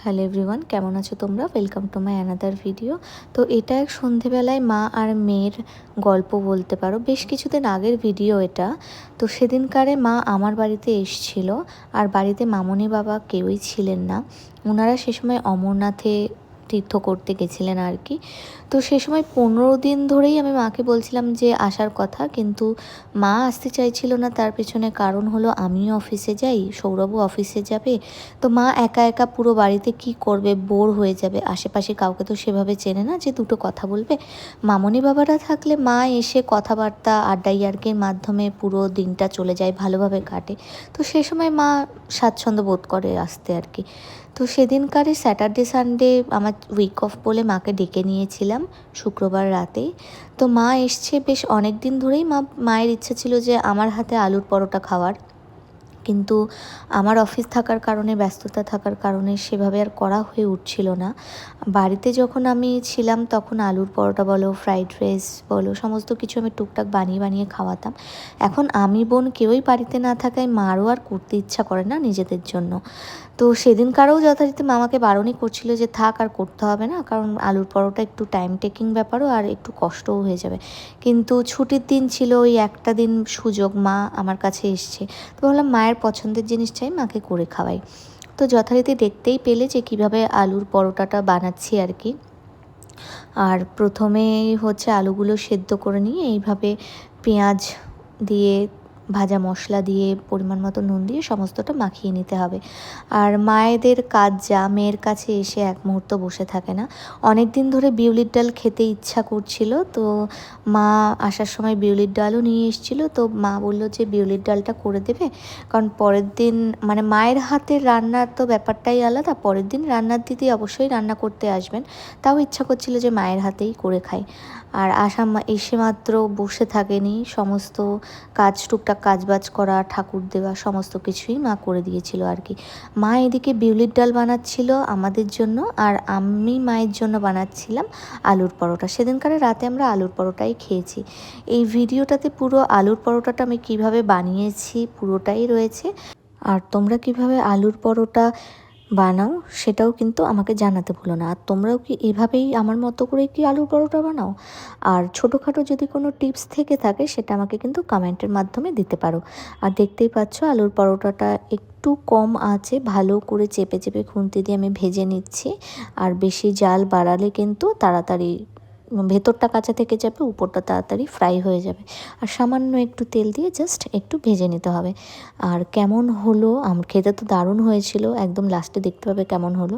Hello everyone, কেমন আছো তোমরা? Welcome to my another video. তো এটা এক সন্ধেবেলায় মা আর মেয়ের গল্প বলতে পারো, বেশ কিছুদিন আগের ভিডিও এটা। তো সেদিনকারে মা আমার বাড়িতে এসছিল, আর বাড়িতে মামনি বাবা কেউই ছিলেন না। ওনারা সে সময় অমরনাথে তীর্থ করতে গেছিলেন আর কি। তো সে সময় 15 দিন ধরেই আমি মাকে বলছিলাম যে আসার কথা, কিন্তু মা আসতে চাইছিল না। তার পেছনে কারণ হলো আমিও অফিসে যাই, সৌরভও অফিসে যাবে। তো মা একা একা পুরো বাড়িতে কি করবে, বোর হয়ে যাবে। আশেপাশে কাউকে তো সেভাবে চেনে না যে দুটো কথা বলবে। মামনি বাবারা থাকলে মা এসে কথাবার্তা আড্ডা ইয়ার্কির মাধ্যমে পুরো দিনটা চলে যায়, ভালোভাবে কাটে। তো সে সময় মা স্বাচ্ছন্দ্য বোধ করে আসতে আর কি। তো সেদিনকারে স্যাটারডে সানডে আমার উইক অফ বলে মাকে ডেকে নিয়েছিলাম শুক্রবার রাতেই। তো মা এসছে বেশ অনেক দিন ধরেই। মায়ের ইচ্ছা ছিল যে আমার হাতে আলুর পরোটা খাওয়ার, কিন্তু আমার অফিস থাকার কারণে, ব্যস্ততা থাকার কারণে সেভাবে আর করা হয়ে উঠছিল না। বাড়িতে যখন আমি ছিলাম তখন আলুর পরোটা বলো, ফ্রাইড রাইস বলো, সমস্ত কিছু আমি টুকটাক বানিয়ে বানিয়ে খাওয়াতাম। এখন আমি বোন কেউই বাড়িতে না থাকায় মারও আর করতে ইচ্ছা করে না নিজেদের জন্য। তো সেদিনকারও যথারীতি মামাকে বারণই করছিল যে থাক, আর করতে হবে না, কারণ আলুর পরোটা একটু টাইম টেকিং ব্যাপারও, আর একটু কষ্টও হয়ে যাবে। কিন্তু ছুটির দিন ছিল, ওই একটা দিন সুযোগ, মা আমার কাছে এসছে। তো বললাম মায়ের পছন্দের জিনিস চাই, মাকে করে খাওয়াই। তো যথারীতি দেখতেই পেলে যে কিভাবে আলুর পরোটাটা বানাচ্ছি আর কি। আর প্রথমে হচ্ছে আলুগুলো সেদ্ধ করে নিয়ে এইভাবে পেঁয়াজ দিয়ে, ভাজা মশলা দিয়ে, পরিমাণ মতো নুন দিয়ে সমস্তটা মাখিয়ে নিতে হবে। আর মায়েদের কাজ যা, মেয়ের কাছে এসে এক মুহূর্ত বসে থাকে না। অনেক দিন ধরে বিউলির ডাল খেতে ইচ্ছা করছিল, তো মা আসার সময় বিউলির ডালও নিয়ে এসেছিল। তো মা বললো যে বিউলির ডালটা করে দেবে, কারণ পরের দিন মানে মায়ের হাতের রান্নার তো ব্যাপারটাই আলাদা। পরের দিন রান্নার দিদি অবশ্যই রান্না করতে আসবেন, তাও ইচ্ছা করছিল যে মায়ের হাতেই করে খাই। আর এসে মাত্র বসে থাকেনি, সমস্ত কাজ, টুকটাক কাজবাজ করা, ঠাকুর দেওয়া, সমস্ত কিছুই মা করে দিয়েছিল আর কি। মা এদিকে বিউলির ডাল বানাচ্ছিল আমাদের জন্য, আর আমি মায়ের জন্য বানাচ্ছিলাম আলুর পরোটা। সেদিনকারে রাতে আমরা আলুর পরোটাই খেয়েছি। এই ভিডিওটাতে পুরো আলুর পরোটাটা আমি কিভাবে বানিয়েছি পুরোটাই রয়েছে। আর তোমরা কিভাবে আলুর পরোটা বানাও সেটাও কিন্তু আমাকে জানাতে ভুলো না। আর তোমরাও কি এভাবেই আমার মতো করে কি আলুর পরোটা বানাও? আর ছোটোখাটো যদি কোনো টিপস থেকে থাকে সেটা আমাকে কিন্তু কমেন্টের মাধ্যমে দিতে পারো। আর দেখতেই পাচ্ছ আলুর পরোটাটা একটু কম আঁচে ভালো করে চেপে চেপে খুন্তি দিয়ে আমি ভেজে নিচ্ছি। আর বেশি জাল বাড়ালে কিন্তু তাড়াতাড়ি ভেতরটা কাঁচা থেকে যাবে, উপরটা তাড়াতাড়ি ফ্রাই হয়ে যাবে। আর সামান্য একটু তেল দিয়ে জাস্ট একটু ভেজে নিতে হবে। আর কেমন হলো, খেতে তো দারুণ হয়েছিল, একদম লাস্টে দেখতে পাবে কেমন হলো।